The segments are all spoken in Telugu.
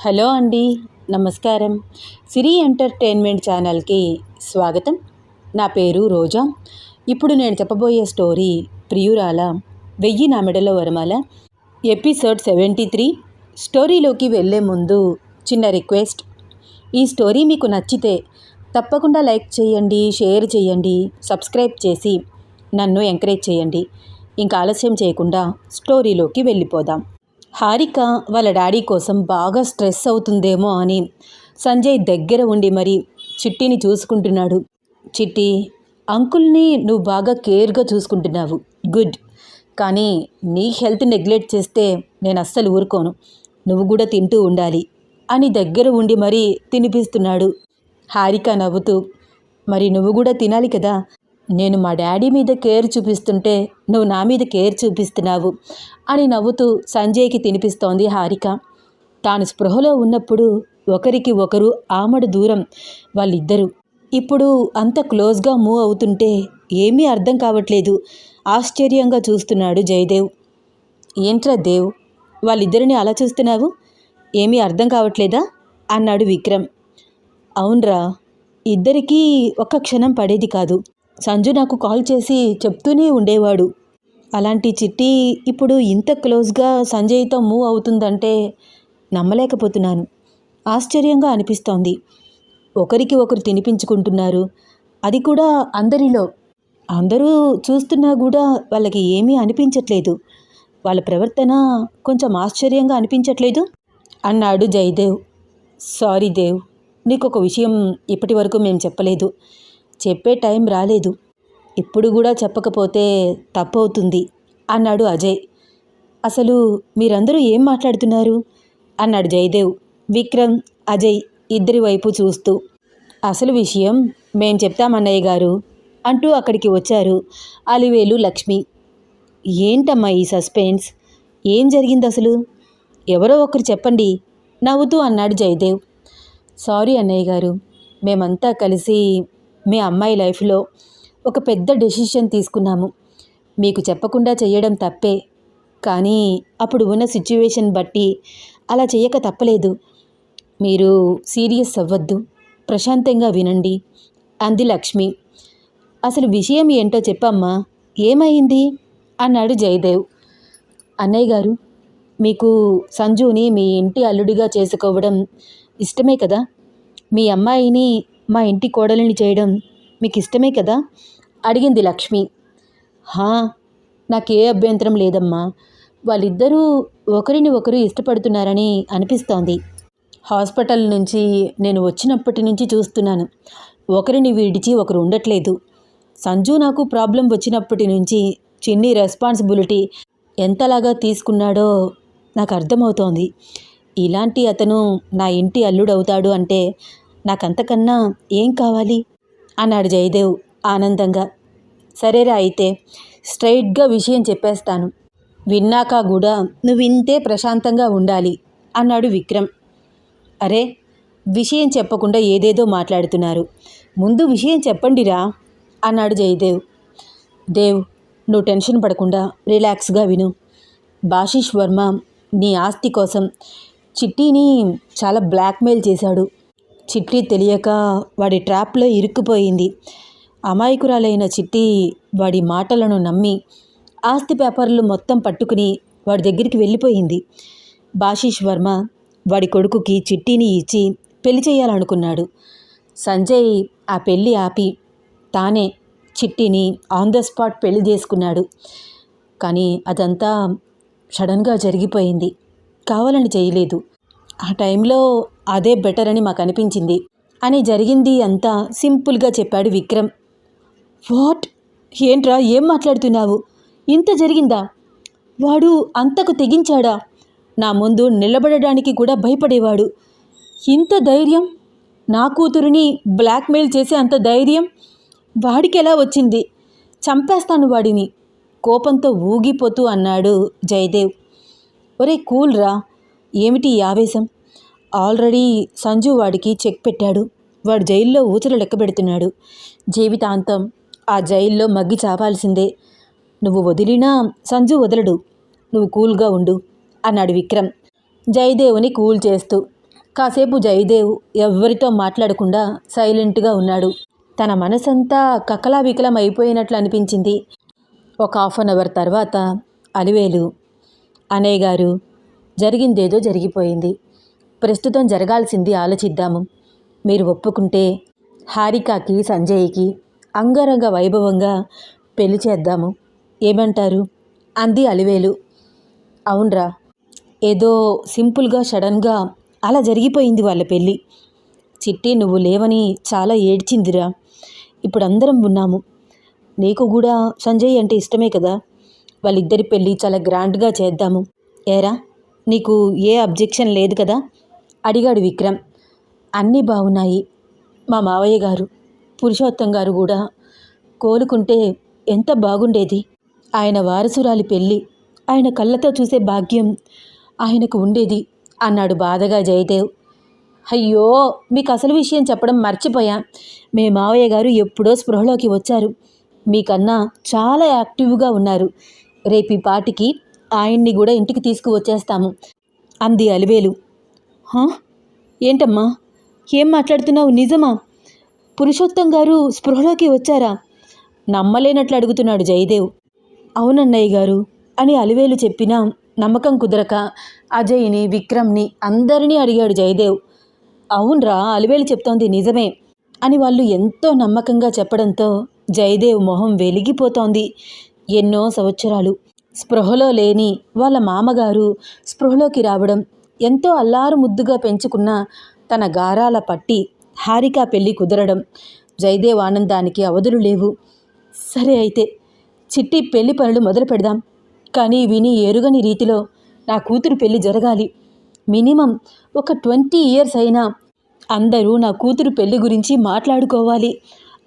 హలో అండి, నమస్కారం. సిరి ఎంటర్టైన్మెంట్ ఛానల్కి స్వాగతం. నా పేరు రోజా. ఇప్పుడు నేను చెప్పబోయే స్టోరీ ప్రియురాల 1000 నా మెడలో వరమాల ఎపిసోడ్ 73. స్టోరీలోకి వెళ్ళే ముందు చిన్న రిక్వెస్ట్. ఈ స్టోరీ మీకు నచ్చితే తప్పకుండా లైక్ చేయండి, షేర్ చేయండి, సబ్స్క్రైబ్ చేసి నన్ను ఎంకరేజ్ చేయండి. ఇంకా ఆలస్యం చేయకుండా స్టోరీలోకి వెళ్ళిపోదాం. హారిక వాళ్ళ డాడీ కోసం బాగా స్ట్రెస్ అవుతుందేమో అని సంజయ్ దగ్గర ఉండి మరి చిట్టిని చూసుకుంటున్నాడు. చిట్టి, అంకుల్ని నువ్వు బాగా కేర్గా చూసుకుంటున్నావు, గుడ్. కానీ నీ హెల్త్ నెగ్లెక్ట్ చేస్తే నేను అస్సలు ఊరుకోను. నువ్వు కూడా తింటూ ఉండాలి అని దగ్గర ఉండి మరీ తినిపిస్తున్నాడు. హారిక నవ్వుతూ, మరి నువ్వు కూడా తినాలి కదా. నేను మా డాడీ మీద కేర్ చూపిస్తుంటే నువ్వు నా మీద కేర్ చూపిస్తున్నావు అని నవ్వుతూ సంజయ్కి తినిపిస్తోంది హారిక. తాను స్పృహలో ఉన్నప్పుడు ఒకరికి ఒకరు ఆమడు దూరం వాళ్ళిద్దరూ. ఇప్పుడు అంత క్లోజ్గా మూవ్ అవుతుంటే ఏమీ అర్థం కావట్లేదు. ఆశ్చర్యంగా చూస్తున్నాడు జయదేవ్. ఏంట్రా దేవ్, వాళ్ళిద్దరిని అలా చూస్తున్నావు, ఏమీ అర్థం కావట్లేదా అన్నాడు విక్రమ్. అవునరా, ఇద్దరికీ ఒక్క క్షణం పడేది కాదు. సంజు నాకు కాల్ చేసి చెప్తూనే ఉండేవాడు. అలాంటి చిట్టి ఇప్పుడు ఇంత క్లోజ్గా సంజయ్తో మూవ్ అవుతుందంటే నమ్మలేకపోతున్నాను. ఆశ్చర్యంగా అనిపిస్తోంది. ఒకరికి ఒకరు తినిపించుకుంటున్నారు, అది కూడా అందరిలో. అందరూ చూస్తున్నా కూడా వాళ్ళకి ఏమీ అనిపించట్లేదు. వాళ్ళ ప్రవర్తన కొంచెం ఆశ్చర్యంగా అనిపించట్లేదు అన్నాడు జయదేవ్. సారీ దేవ్, నీకు ఒక విషయం ఇప్పటి వరకు మేము చెప్పలేదు. చెప్పే టైం రాలేదు. ఇప్పుడు కూడా చెప్పకపోతే తప్పవుతుంది అన్నాడు అజయ్. అసలు మీరందరూ ఏం మాట్లాడుతున్నారు అన్నాడు జయదేవ్ విక్రమ్, అజయ్ ఇద్దరి వైపు చూస్తూ. అసలు విషయం మేం చెప్తామన్నయ్య గారు అంటూ అక్కడికి వచ్చారు అలివేలు లక్ష్మి. ఏంటమ్మా ఈ సస్పెన్స్, ఏం జరిగింది అసలు, ఎవరో ఒకరు చెప్పండి నవ్వుతూ అన్నాడు జయదేవ్. సారీ అన్నయ్య గారు, మేమంతా కలిసి మీ అమ్మాయి లైఫ్లో ఒక పెద్ద డెసిషన్ తీసుకున్నాము. మీకు చెప్పకుండా చేయడం తప్పే, కానీ అప్పుడు ఉన్న సిచ్యువేషన్ బట్టి అలా చేయక తప్పలేదు. మీరు సీరియస్ అవ్వద్దు, ప్రశాంతంగా వినండి అంది లక్ష్మి. అసలు విషయం ఏంటో చెప్పమ్మా, ఏమైంది అన్నాడు జయదేవ్. అన్నయ్య గారు, మీకు సంజుని మీ ఇంటి అల్లుడిగా చేసుకోవడం ఇష్టమే కదా. మీ అమ్మాయిని మా ఇంటి కోడలిని చేయడం మీకు ఇష్టమే కదా అడిగింది లక్ష్మి. నాకే అభ్యంతరం లేదమ్మా. వాళ్ళిద్దరూ ఒకరిని ఒకరు ఇష్టపడుతున్నారని అనిపిస్తోంది. హాస్పిటల్ నుంచి నేను వచ్చినప్పటి నుంచి చూస్తున్నాను, ఒకరిని విడిచి ఒకరు ఉండట్లేదు. సంజు నాకు ప్రాబ్లం వచ్చినప్పటి నుంచి చిన్ని రెస్పాన్సిబిలిటీ ఎంతలాగా తీసుకున్నాడో నాకు అర్థమవుతోంది. ఇలాంటి అతను నా ఇంటి అల్లుడవుతాడు అంటే నాకంతకన్నా ఏం కావాలి అన్నాడు జయదేవ్ ఆనందంగా. సరేరా, అయితే స్ట్రైట్గా విషయం చెప్పేస్తాను. విన్నాక కూడా నువ్వు ఇంతే ప్రశాంతంగా ఉండాలి అన్నాడు విక్రమ్. అరే, విషయం చెప్పకుండా ఏదేదో మాట్లాడుతున్నారు, ముందు విషయం చెప్పండిరా అన్నాడు జయదేవ్. దేవ్, నువ్వు టెన్షన్ పడకుండా రిలాక్స్గా విను. బాషిష్ వర్మ నీ ఆస్తి కోసం చిట్టిని చాలా బ్లాక్మెయిల్ చేశాడు. చిట్టి తెలియక వాడి ట్రాప్లో ఇరుక్కుపోయింది. అమాయకురాలైన చిట్టి వాడి మాటలను నమ్మి ఆస్తి పేపర్లు మొత్తం పట్టుకుని వాడి దగ్గరికి వెళ్ళిపోయింది. బాషిష్ వర్మ వాడి కొడుకుకి చిట్టిని ఇచ్చి పెళ్లి చేయాలనుకున్నాడు. సంజయ్ ఆ పెళ్ళి ఆపి తానే చిట్టిని ఆన్ ద స్పాట్ పెళ్లి చేసుకున్నాడు. కానీ అదంతా సడన్గా జరిగిపోయింది, కావాలని చేయలేదు. ఆ టైంలో అదే బెటర్ అని మాకు అనిపించింది అని జరిగింది అంతా సింపుల్గా చెప్పాడు విక్రమ్. వాట్, ఏంట్రా ఏం మాట్లాడుతున్నావు, ఇంత జరిగిందా? వాడు అంతకు తెగించాడా? నా ముందు నిలబడడానికి కూడా భయపడేవాడు. ఇంత ధైర్యం, నా కూతురిని బ్లాక్మెయిల్ చేసే అంత ధైర్యం వాడికి ఎలా వచ్చింది? చంపేస్తాను వాడిని కోపంతో ఊగిపోతూ అన్నాడు జయదేవ్. ఒరే కూల్ రా, ఏమిటి ఈ ఆవేశం? ఆల్రెడీ సంజు వాడికి చెక్ పెట్టాడు. వాడు జైల్లో ఊచలు లెక్క పెడుతున్నాడు. జీవితాంతం ఆ జైల్లో మగ్గి చావాల్సిందే. నువ్వు వదిలినా సంజు వదలడు. నువ్వు కూల్గా ఉండు అన్నాడు విక్రమ్ జయదేవుని కూల్ చేస్తూ. కాసేపు జయదేవ్ ఎవ్వరితో మాట్లాడకుండా సైలెంట్గా ఉన్నాడు. తన మనసంతా కకలావికలం అయిపోయినట్లు అనిపించింది. ఒక 1/2 అవర్ తర్వాత అలివేలు, అన్నయ్య గారు, జరిగిందేదో జరిగిపోయింది. ప్రస్తుతం జరగాల్సింది ఆలోచిద్దాము. మీరు ఒప్పుకుంటే హారికకి సంజయ్కి అంగరంగ వైభవంగా పెళ్లి చేద్దాము. ఏమంటారు? అంది అలివేలు. అవునరా, ఏదో సింపుల్గా సడన్గా అలా జరిగిపోయింది వాళ్ళ పెళ్ళి. చిట్టి నువ్వు లేవని చాలా ఏడ్చిందిరా. ఇప్పుడు అందరం ఉన్నాము. నీకు కూడా సంజయ్ అంటే ఇష్టమే కదా. వాళ్ళిద్దరి పెళ్ళి చాలా గ్రాండ్గా చేద్దాము. ఏరా, నీకు ఏ అబ్జెక్షన్ లేదు కదా? అడిగాడు విక్రమ్. అన్నీ బాగున్నాయి. మా మావయ్య గారు, పురుషోత్తం గారు కూడా కోలుకుంటే ఎంత బాగుండేది. ఆయన వారసురాలి పెళ్ళి ఆయన కళ్ళతో చూసే భాగ్యం ఆయనకు ఉండేది అన్నాడు బాధగా జయదేవ్. అయ్యో, మీకు అసలు విషయం చెప్పడం మర్చిపోయా. మీ మావయ్య గారు ఎప్పుడో స్పృహలోకి వచ్చారు. మీకన్నా చాలా యాక్టివ్గా ఉన్నారు. రేపు ఈ పాటికి ఆయన్ని కూడా ఇంటికి తీసుకువచ్చేస్తాము అంది అలివేలు. ఏంటమ్మా, ఏం మాట్లాడుతున్నావు? నిజమా? పురుషోత్తం గారు స్పృహలోకి వచ్చారా? నమ్మలేనట్లు అడుగుతున్నాడు జయదేవ్. అవునన్నయ్య గారు అని అలివేలు చెప్పినా నమ్మకం కుదరక అజయ్ని, విక్రమ్ని అందరినీ అడిగాడు జయదేవ్. అవునరా, అలివేలు చెప్తోంది నిజమే అని వాళ్ళు ఎంతో నమ్మకంగా చెప్పడంతో జయదేవ్ మొహం వెలిగిపోతోంది. ఎన్నో సంవత్సరాలు స్పృహలో లేని వాళ్ళ మామగారు స్పృహలోకి రావడం, ఎంతో అల్లారు ముద్దుగా పెంచుకున్న తన గారాల పట్టి హారిక పెళ్ళి కుదరడం, జయదేవ్ ఆనందానికి అవధులు లేవు. సరే అయితే చిట్టి పెళ్లి పనులు మొదలు పెడదాం. కానీ విని ఎరుగని రీతిలో నా కూతురు పెళ్లి జరగాలి. మినిమం ఒక 20 years అయినా అందరూ నా కూతురు పెళ్లి గురించి మాట్లాడుకోవాలి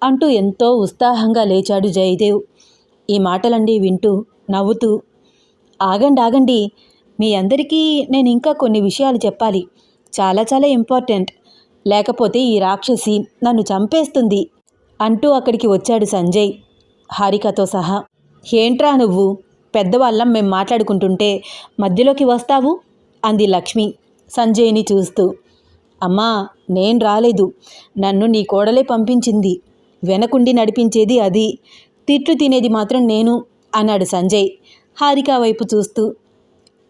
అంటూ ఎంతో ఉత్సాహంగా లేచాడు జయదేవ్. ఈ మాటలన్నీ వింటూ నవ్వుతూ, ఆగండి, మీ అందరికీ నేను ఇంకా కొన్ని విషయాలు చెప్పాలి. చాలా చాలా ఇంపార్టెంట్. లేకపోతే ఈ రాక్షసి నన్ను చంపేస్తుంది అంటూ అక్కడికి వచ్చాడు సంజయ్ హారికతో సహా. ఏంట్రా నువ్వు, పెద్దవాళ్ళం మేం మాట్లాడుకుంటుంటే మధ్యలోకి వస్తావు అంది లక్ష్మి సంజయ్ని చూస్తూ. అమ్మా, నేను రాలేదు. నన్ను నీ కోడలే పంపించింది. వెనకుండి నడిపించేది అది, తిట్లు తినేది మాత్రం నేను అన్నాడు సంజయ్ హారిక వైపు చూస్తూ.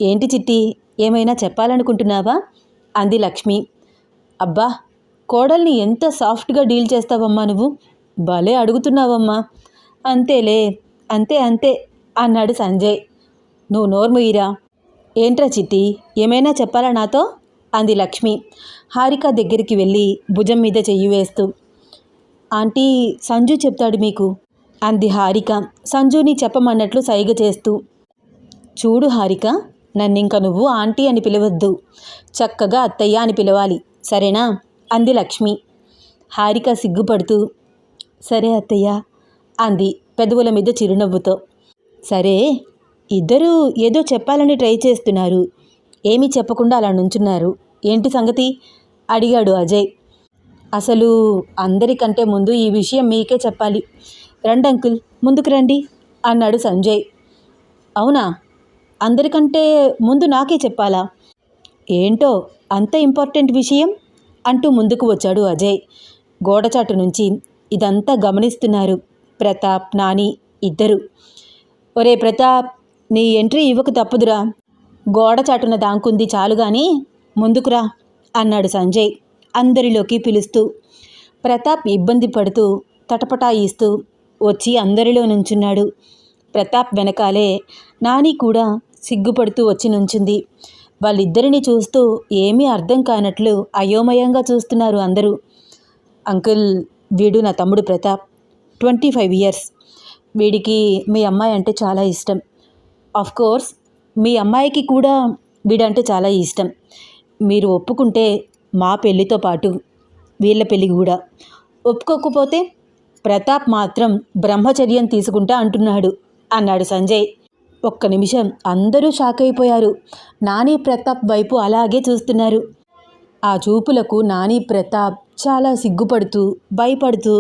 ఏంటి చిట్టి, ఏమైనా చెప్పాలనుకుంటున్నావా అంది లక్ష్మి. అబ్బా, కోడల్ని ఎంత సాఫ్ట్గా డీల్ చేస్తావమ్మా నువ్వు. భలే అడుగుతున్నావమ్మా. అంతేలే, అంతే అన్నాడు సంజయ్. నువ్వు నోర్ముయిరా. ఏంట్రా చిట్టి, ఏమైనా చెప్పాలా నాతో అంది లక్ష్మి హారిక దగ్గరికి వెళ్ళి భుజం మీద చెయ్యి వేస్తూ. ఆంటీ, సంజు చెప్తాడు మీకు అంది హారిక సంజుని చెప్పమన్నట్లు సైగ చేస్తూ. చూడు హారిక, నన్నింక నువ్వు ఆంటీ అని పిలవద్దు. చక్కగా అత్తయ్య అని పిలవాలి, సరేనా అంది లక్ష్మి. హారిక సిగ్గుపడుతూ సరే అత్తయ్య అంది పెదవుల మీద చిరునవ్వుతో. సరే, ఇద్దరూ ఏదో చెప్పాలని ట్రై చేస్తున్నారు. ఏమీ చెప్పకుండా అలా నుంచున్నారు. ఏంటి సంగతి అడిగాడు అజయ్. అసలు అందరికంటే ముందు ఈ విషయం మీకే చెప్పాలి. రండి అంకుల్, ముందుకు రండి అన్నాడు సంజయ్. అవునా, అందరికంటే ముందు నాకే చెప్పాలా? ఏంటో అంత ఇంపార్టెంట్ విషయం అంటూ ముందుకు వచ్చాడు అజయ్. గోడచాటు నుంచి ఇదంతా గమనిస్తున్నారు ప్రతాప్, నాని ఇద్దరు. ఒరే ప్రతాప్, నీ ఎంట్రీ ఇవ్వక తప్పదురా. గోడచాటున దాంకుంది చాలు గాని ముందుకురా అన్నాడు సంజయ్ అందరిలోకి పిలుస్తూ. ప్రతాప్ ఇబ్బంది పడుతూ తటపటాయిస్తూ వచ్చి అందరిలో నుంచున్నాడు. ప్రతాప్ వెనకాలే నాని కూడా సిగ్గుపడుతూ వచ్చి నుంచుంది. వాళ్ళిద్దరిని చూస్తూ ఏమీ అర్థం కానట్లు అయోమయంగా చూస్తున్నారు అందరూ. అంకుల్, వీడు నా తమ్ముడు ప్రతాప్, 25 years. వీడికి మీ అమ్మాయి అంటే చాలా ఇష్టం. కోర్స్ మీ అమ్మాయికి కూడా వీడంటే చాలా ఇష్టం. మీరు ఒప్పుకుంటే మా పెళ్ళితో పాటు వీళ్ళ పెళ్ళి కూడా. ఒప్పుకోకపోతే ప్రతాప్ మాత్రం బ్రహ్మచర్యం తీసుకుంటా అంటున్నాడు అన్నాడు సంజయ్. ఒక్క నిమిషం అందరూ షాక్ అయిపోయారు. నాని ప్రతాప్ వైపు అలాగే చూస్తున్నారు. ఆ చూపులకు నాని ప్రతాప్ చాలా సిగ్గుపడుతూ భయపడుతూ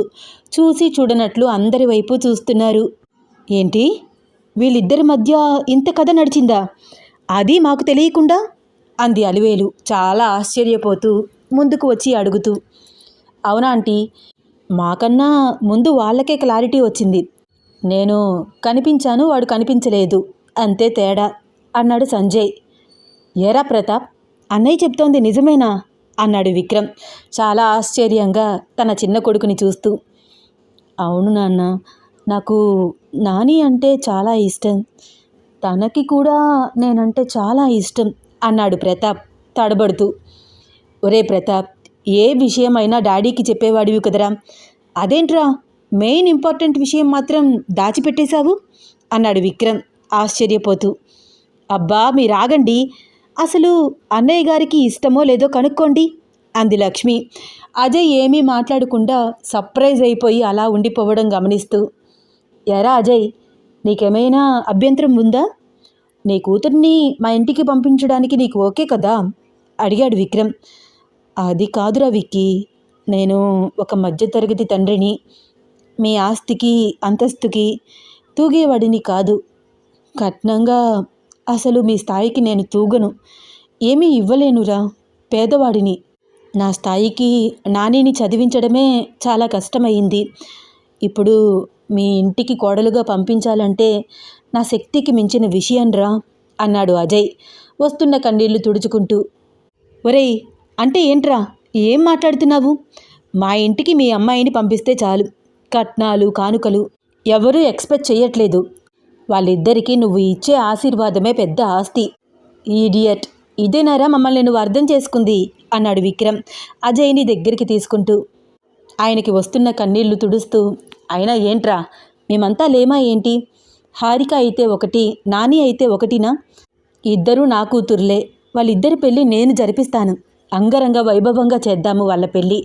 చూసి చూడనట్లు అందరి వైపు చూస్తున్నారు. ఏంటి, వీళ్ళిద్దరి మధ్య ఇంత కథ నడిచిందా? అది మాకు తెలియకుండా అంది అలివేలు చాలా ఆశ్చర్యపోతూ ముందుకు వచ్చి అడుగుతూ. అవునా ఆంటీ, మాకన్నా ముందు వాళ్ళకే క్లారిటీ వచ్చింది. నేను కనిపించాను, వాడు కనిపించలేదు, అంతే తేడా అన్నాడు సంజయ్. ఏరా ప్రతాప్, అన్నయ్య చెప్తోంది నిజమేనా అన్నాడు విక్రమ్ చాలా ఆశ్చర్యంగా తన చిన్న కొడుకుని చూస్తూ. అవును నాన్న, నాకు నాని అంటే చాలా ఇష్టం, తనకి కూడా నేనంటే చాలా ఇష్టం అన్నాడు ప్రతాప్ తడబడుతూ. ఒరే ప్రతాప్, ఏ విషయమైనా డాడీకి చెప్పేవాడివి కదరా, అదేంట్రా మెయిన్ ఇంపార్టెంట్ విషయం మాత్రం దాచిపెట్టేశావు అన్నాడు విక్రమ్ ఆశ్చర్యపోతూ. అబ్బా మీరాగండి, అసలు అన్నయ్య గారికి ఇష్టమో లేదో కనుక్కోండి అంది లక్ష్మి అజయ్ ఏమీ మాట్లాడకుండా సర్ప్రైజ్ అయిపోయి అలా ఉండిపోవడం గమనిస్తూ. ఎరా అజయ్, నీకేమైనా అభ్యంతరం ఉందా? నీ కూతుర్ని మా ఇంటికి పంపించడానికి నీకు ఓకే కదా అడిగాడు విక్రమ్. అది కాదురా విక్కీ, నేను ఒక మధ్యతరగతి తండ్రిని, మీ ఆస్తికి అంతస్తుకి తూగేవాడిని కాదు. కట్నంగా అసలు మీ స్థాయికి నేను తూగను, ఏమీ ఇవ్వలేనురా, పేదవాడిని. నా స్థాయికి నానిని చదివించడమే చాలా కష్టమైంది. ఇప్పుడు మీ ఇంటికి కోడలుగా పంపించాలంటే నా శక్తికి మించిన విషయంరా అన్నాడు అజయ్ వస్తున్న కన్నీళ్లు తుడుచుకుంటూ. ఒరేయ్, అంటే ఏంట్రా, ఏం మాట్లాడుతున్నావు? మా ఇంటికి మీ అమ్మాయిని పంపిస్తే చాలు, కట్నాలు కానుకలు ఎవరూ ఎక్స్పెక్ట్ చేయట్లేదు. వాళ్ళిద్దరికీ నువ్వు ఇచ్చే ఆశీర్వాదమే పెద్ద ఆస్తి. ఈడియట్, ఇదేనారా మమ్మల్ని నువ్వు అర్థం చేసుకుంది అన్నాడు విక్రమ్ అజయ్ని దగ్గరికి తీసుకుంటూ. ఆయనకి వస్తున్న కన్నీళ్లు తుడుస్తూ, అయినా ఏంట్రా, మేమంతా లేమా ఏంటి? హారిక అయితే ఒకటి, నాని అయితే ఒకటినా? ఇద్దరూ నా కూతుర్లే, వాళ్ళిద్దరి పెళ్ళి నేను జరిపిస్తాను. అంగరంగ వైభవంగా చేద్దాము వాళ్ళ పెళ్ళి.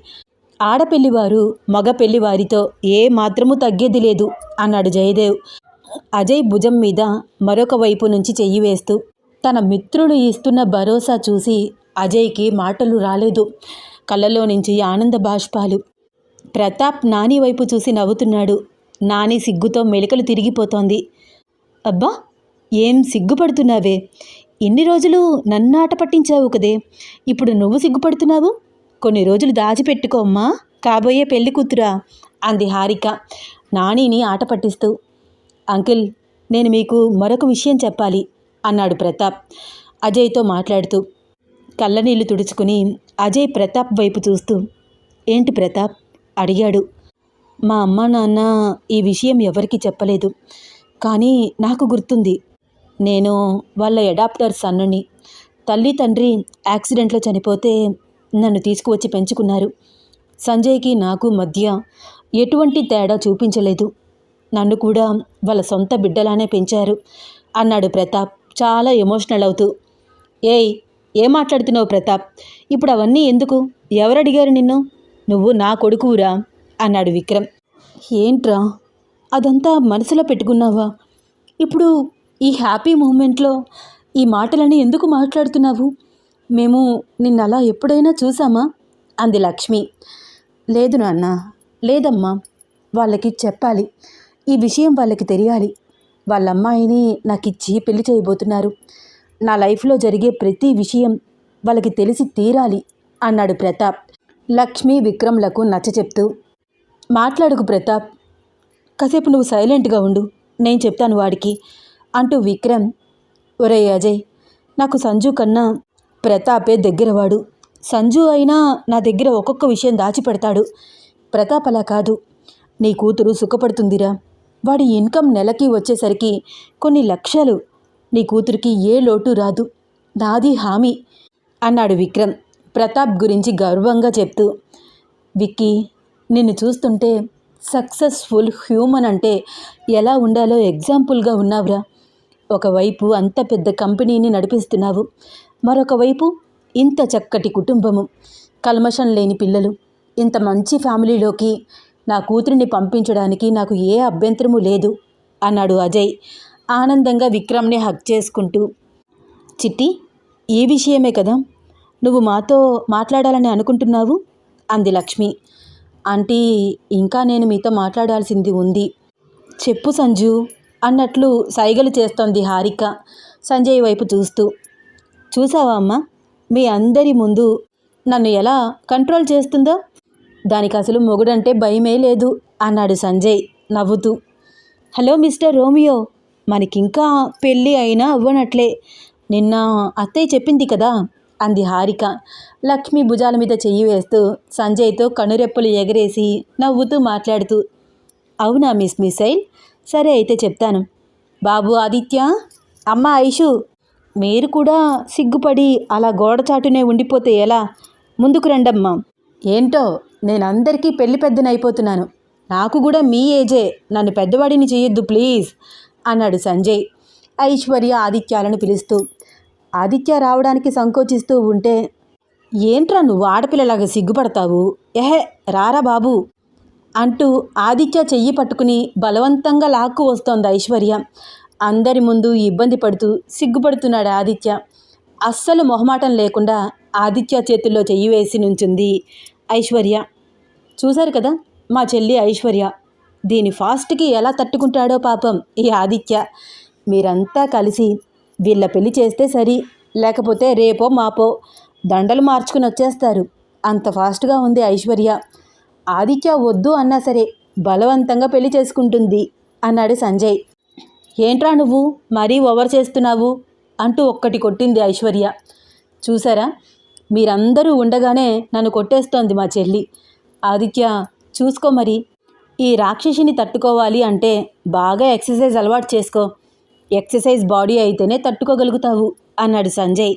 ఆడపెళ్లివారు మగ పెళ్లివారితో ఏ మాత్రమూ తగ్గేది లేదు అన్నాడు జయదేవ్ అజయ్ భుజం మీద మరొక వైపు నుంచి చెయ్యి వేస్తూ. తన మిత్రులు ఇస్తున్న భరోసా చూసి అజయ్కి మాటలు రాలేదు, కళ్ళలో నుంచి ఆనంద బాష్పాలు. ప్రతాప్ నాని వైపు చూసి నవ్వుతున్నాడు. నాని సిగ్గుతో మెలికలు తిరిగిపోతోంది. అబ్బా, ఏం సిగ్గుపడుతున్నావే? ఇన్ని రోజులు నన్నాట పట్టించావు కదే, ఇప్పుడు నువ్వు సిగ్గుపడుతున్నావు? కొన్ని రోజులు దాచిపెట్టుకోమ్మా, కాబోయే పెళ్లి కూతురా అంది హారిక నానిని ఆట పట్టిస్తూ. అంకిల్, నేను మీకు మరొక విషయం చెప్పాలి అన్నాడు ప్రతాప్ అజయ్తో మాట్లాడుతూ. కళ్ళనీళ్లు తుడుచుకుని అజయ్ ప్రతాప్ వైపు చూస్తూ, ఏంటి ప్రతాప్ అడిగాడు. మా అమ్మ నాన్న ఈ విషయం ఎవరికీ చెప్పలేదు, కానీ నాకు గుర్తుంది. నేను వాళ్ళ అడాప్టర్ సన్నుని. తల్లి తండ్రి యాక్సిడెంట్లో చనిపోతే నన్ను తీసుకువచ్చి పెంచుకున్నారు. సంజయ్కి నాకు మధ్య ఎటువంటి తేడా చూపించలేదు, నన్ను కూడా వాళ్ళ సొంత బిడ్డలానే పెంచారు అన్నాడు ప్రతాప్ చాలా ఎమోషనల్ అవుతూ. ఏయ్, ఏం మాట్లాడుతున్నావు ప్రతాప్? ఇప్పుడు అవన్నీ ఎందుకు? ఎవరడిగారు నిన్ను? నువ్వు నా కొడుకురా అన్నాడు విక్రమ్. ఏంట్రా, అదంతా మనసులో పెట్టుకున్నావా? ఇప్పుడు ఈ హ్యాపీ మూమెంట్లో ఈ మాటలని ఎందుకు మాట్లాడుతున్నావు? మేము నిన్నలా ఎప్పుడైనా చూసామా అంది లక్ష్మి. లేదు నాన్న, లేదమ్మా, వాళ్ళకి చెప్పాలి, ఈ విషయం వాళ్ళకి తెలియాలి. వాళ్ళ అమ్మాయిని నాకు ఇచ్చి పెళ్లి చేయబోతున్నారు. నా లైఫ్లో జరిగే ప్రతి విషయం వాళ్ళకి తెలిసి తీరాలి అన్నాడు ప్రతాప్ లక్ష్మి విక్రమ్లకు నచ్చచెప్తూ. మాట్లాడుకు ప్రతాప్, కాసేపు నువ్వు సైలెంట్గా ఉండు, నేను చెప్తాను వాడికి అంటూ విక్రమ్. ఒరే అజయ్, నాకు సంజు కన్నా ప్రతాపే దగ్గరవాడు. సంజు అయినా నా దగ్గర ఒక్కొక్క విషయం దాచిపెడతాడు. ప్రతాప్ అలా కాదు. నీ కూతురు సుఖపడుతుందిరా. వాడి ఇన్కమ్ నెలకి వచ్చేసరికి కొన్ని లక్షలు. నీ కూతురికి ఏ లోటు రాదు, నాది హామీ అన్నాడు విక్రమ్ ప్రతాప్ గురించి గర్వంగా చెప్తూ. విక్కీ, నిన్ను చూస్తుంటే సక్సెస్ఫుల్ హ్యూమన్ అంటే ఎలా ఉండాలో ఎగ్జాంపుల్గా ఉన్నావురా. ఒకవైపు అంత పెద్ద కంపెనీని నడిపిస్తున్నావు, మరొక వైపు ఇంత చక్కటి కుటుంబము, కల్మషం లేని పిల్లలు. ఇంత మంచి ఫ్యామిలీలోకి నా కూతురిని పంపించడానికి నాకు ఏ అభ్యంతరము లేదు అన్నాడు అజయ్ ఆనందంగా విక్రమ్ని హగ్ చేసుకుంటూ. చిట్టి, ఈ విషయమే కదా నువ్వు మాతో మాట్లాడాలని అనుకుంటున్నావు అంది లక్ష్మి. ఆంటీ, ఇంకా నేను మీతో మాట్లాడాల్సింది ఉంది. చెప్పు సంజు అన్నట్లు సైగలు చేస్తోంది హారిక సంజయ్ వైపు చూస్తూ. చూసావా అమ్మ, మీ అందరి ముందు నన్ను ఎలా కంట్రోల్ చేస్తుందో, దానికి అసలు మొగుడంటే భయమే లేదు అన్నాడు సంజయ్ నవ్వుతూ. హలో మిస్టర్ రోమియో, మనకింకా పెళ్ళి అయినా అవ్వనట్లే. నిన్న అత్తయ్య చెప్పింది కదా అంది హారిక లక్ష్మి భుజాల మీద చెయ్యి వేస్తూ సంజయ్తో కనురెప్పలు ఎగరేసి నవ్వుతూ మాట్లాడుతూ. అవునా మిస్ మిసైల్, సరే అయితే చెప్తాను. బాబు ఆదిత్య, అమ్మ ఐషు, మీరు కూడా సిగ్గుపడి అలా గోడచాటునే ఉండిపోతే ఎలా? ముందుకు రండమ్మా. ఏంటో నేనందరికీ పెళ్లి పెద్దనైపోతున్నాను, నాకు కూడా మీ ఏజే, నన్ను పెద్దవాడిని చేయొద్దు ప్లీజ్ అన్నాడు సంజయ్ ఐశ్వర్య ఆదిత్యాలను పిలుస్తూ. ఆదిత్య రావడానికి సంకోచిస్తూ ఉంటే, ఏంట్రా నువ్వు ఆడపిల్లలాగా సిగ్గుపడతావు, ఎహే రారా బాబు అంటూ ఆదిత్య చెయ్యి పట్టుకుని బలవంతంగా లాక్కు వస్తోంది ఐశ్వర్య. అందరి ముందు ఇబ్బంది పడుతూ సిగ్గుపడుతున్నాడు ఆదిత్య. అస్సలు మొహమాటం లేకుండా ఆదిత్య చేతుల్లో చెయ్యి వేసి నుంచుంది ఐశ్వర్య. చూశారు కదా మా చెల్లి ఐశ్వర్య, దీని ఫాస్ట్కి ఎలా తట్టుకుంటాడో పాపం ఈ ఆదిత్య. మీరంతా కలిసి వీళ్ళ పెళ్లి చేస్తే సరి, లేకపోతే రేపో మాపో దండలు మార్చుకుని వచ్చేస్తారు. అంత ఫాస్ట్గా ఉంది ఐశ్వర్య. ఆదిత్య వద్దు అన్నా సరే బలవంతంగా పెళ్లి చేసుకుంటుంది అన్నాడు సంజయ్. ఏంట్రా నువ్వు మరీ ఓవర్ చేస్తున్నావు అంటూ ఒక్కటి కొట్టింది ఐశ్వర్య. చూసారా, మీరందరూ ఉండగానే నన్ను కొట్టేస్తోంది మా చెల్లి. ఆదిత్య చూసుకో మరి, ఈ రాక్షసిని తట్టుకోవాలి అంటే బాగా ఎక్సర్సైజ్ అలవాటు చేసుకో. ఎక్సర్సైజ్ బాడీ అయితేనే తట్టుకోగలుగుతావు అన్నాడు సంజయ్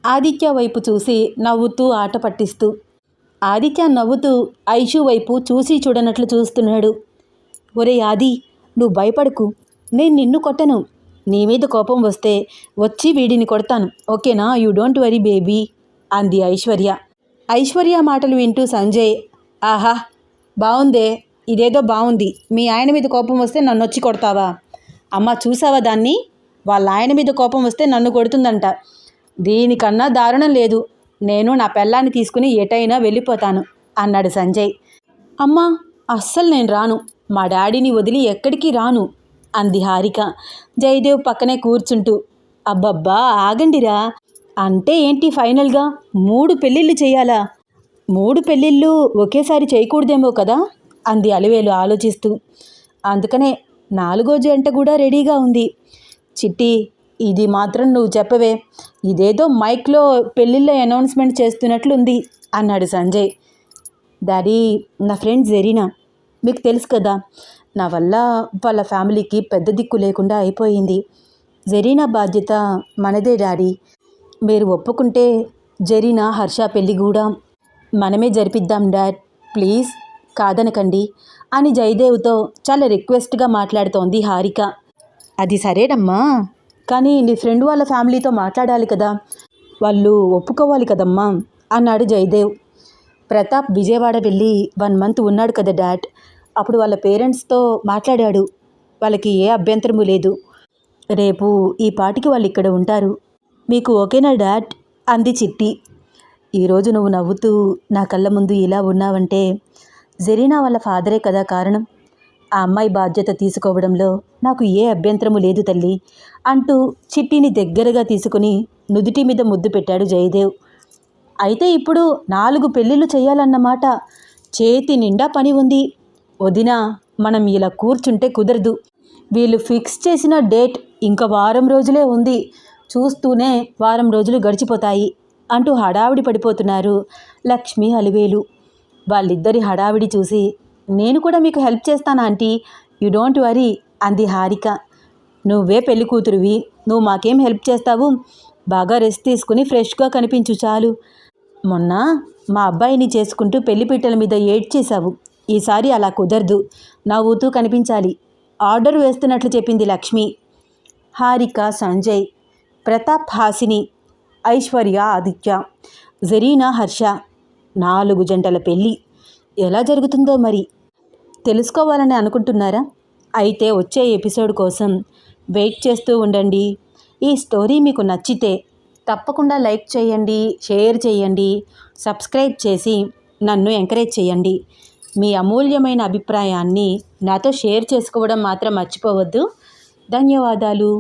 ఆదిత్య వైపు చూసి నవ్వుతూ ఆట పట్టిస్తూ. ఆదిత్య నవ్వుతూ ఐషు వైపు చూసి చూడనట్లు చూస్తున్నాడు. ఒరే ఆది, నువ్వు భయపడకు, నేను నిన్ను కొట్టను. నీ మీద కోపం వస్తే వచ్చి వీడిని కొడతాను, ఓకేనా? యూ డోంట్ వరీ బేబీ అంది ఐశ్వర్య. ఐశ్వర్య మాటలు వింటూ సంజయ్, ఆహా బాగుందే, ఇదేదో బాగుంది. మీ ఆయన మీద కోపం వస్తే నన్ను వచ్చి కొడతావా? అమ్మ చూసావా దాన్ని, వాళ్ళ ఆయన మీద కోపం వస్తే నన్ను కొడుతుందంట. దీనికన్నా దారుణం లేదు. నేను నా పెళ్ళాన్ని తీసుకుని ఎటైనా వెళ్ళిపోతాను అన్నాడు సంజయ్. అమ్మా అస్సలు నేను రాను, మా డాడీని వదిలి ఎక్కడికి రాను అంది హారిక జయదేవ్ పక్కనే కూర్చుంటూ. అబ్బబ్బా ఆగండిరా, అంటే ఏంటి ఫైనల్గా 3 పెళ్ళిళ్ళు చేయాలా? 3 పెళ్ళిళ్ళు ఒకేసారి చేయకూడదేమో కదా అంది అలివేలు ఆలోచిస్తూ. అందుకనే 4వ జంట కూడా రెడీగా ఉంది. చిట్టి, ఇది మాత్రం నువ్వు చెప్పవే, ఇదేదో మైక్లో పెళ్ళిళ్ళ అనౌన్స్మెంట్ చేస్తున్నట్లుంది అన్నాడు సంజయ్. డాడీ, నా ఫ్రెండ్ జెరీనా, మీకు తెలుసు కదా, నా వల్ల వాళ్ళ ఫ్యామిలీకి పెద్ద దిక్కు లేకుండా అయిపోయింది. జెరీనా బాధ్యత మనదే డాడీ. మీరు ఒప్పుకుంటే జెరీనా హర్ష పెళ్ళి కూడా మనమే జరిపిద్దాం డాడ్, ప్లీజ్ కాదనకండి అని జయదేవ్తో చాలా రిక్వెస్ట్గా మాట్లాడుతోంది హారిక. అది సరేనమ్మా, కానీ నీ ఫ్రెండ్ వాళ్ళ ఫ్యామిలీతో మాట్లాడాలి కదా, వాళ్ళు ఒప్పుకోవాలి కదమ్మా అన్నాడు జయదేవ్. ప్రతాప్ విజయవాడ వెళ్ళి 1 మంత్ ఉన్నాడు కదా డాడ్, అప్పుడు వాళ్ళ పేరెంట్స్తో మాట్లాడాడు. వాళ్ళకి ఏ అభ్యంతరము లేదు. రేపు ఈ పాటికి వాళ్ళు ఇక్కడ ఉంటారు. మీకు ఓకేనా డాడ్ అంది చిట్టి. ఈరోజు నువ్వు నవ్వుతూ నా కళ్ళ ముందు ఇలా ఉన్నావంటే జెరీనా వాళ్ళ ఫాదరే కదా కారణం. ఆ అమ్మాయి బాధ్యత తీసుకోవడంలో నాకు ఏ అభ్యంతరము లేదు తల్లి అంటూ చిట్టిని దగ్గరగా తీసుకుని నుదుటి మీద ముద్దు పెట్టాడు జయదేవ్. అయితే ఇప్పుడు 4 పెళ్ళిళ్ళు చేయాలన్నమాట. చేతి నిండా పని ఉంది. వదినా, మనం ఇలా కూర్చుంటే కుదరదు. వీళ్ళు ఫిక్స్ చేసిన డేట్ ఇంకా వారం రోజులే ఉంది. చూస్తూనే వారం రోజులు గడిచిపోతాయి అంటూ హడావిడి పడిపోతున్నారు లక్ష్మి అలివేలు. వాళ్ళిద్దరి హడావిడి చూసి, నేను కూడా మీకు హెల్ప్ చేస్తాను ఆంటీ, యూ డోంట్ వరీ అంది హారిక. నువ్వే పెళ్లి కూతురువి, నువ్వు మాకేం హెల్ప్ చేస్తావు? బాగా రెస్ట్ తీసుకుని ఫ్రెష్గా కనిపించు చాలు. మొన్న మా అబ్బాయిని చేసుకుంటూ పెళ్లిపీటల మీద ఏడ్చేశావు. ఈసారి అలా కుదరదు, నవ్వుతూ కనిపించాలి. ఆర్డర్ వేస్తున్నట్లు చెప్పింది లక్ష్మి. హారిక, సంజయ్, ప్రతాప్, హాసిని, ఐశ్వర్య, ఆదిత్య, జెరీనా, హర్ష 4 జంటల పెళ్ళి ఎలా జరుగుతుందో మరి తెలుసుకోవాలని అనుకుంటున్నారా? అయితే వచ్చే ఎపిసోడ్ కోసం వెయిట్ చేస్తూ ఉండండి. ఈ స్టోరీ మీకు నచ్చితే తప్పకుండా లైక్ చేయండి, షేర్ చేయండి, సబ్స్క్రైబ్ చేసి నన్ను ఎంకరేజ్ చేయండి. మీ అమూల్యమైన అభిప్రాయాన్ని నాతో షేర్ చేసుకోవడం మాత్రం మర్చిపోవద్దు. ధన్యవాదాలు.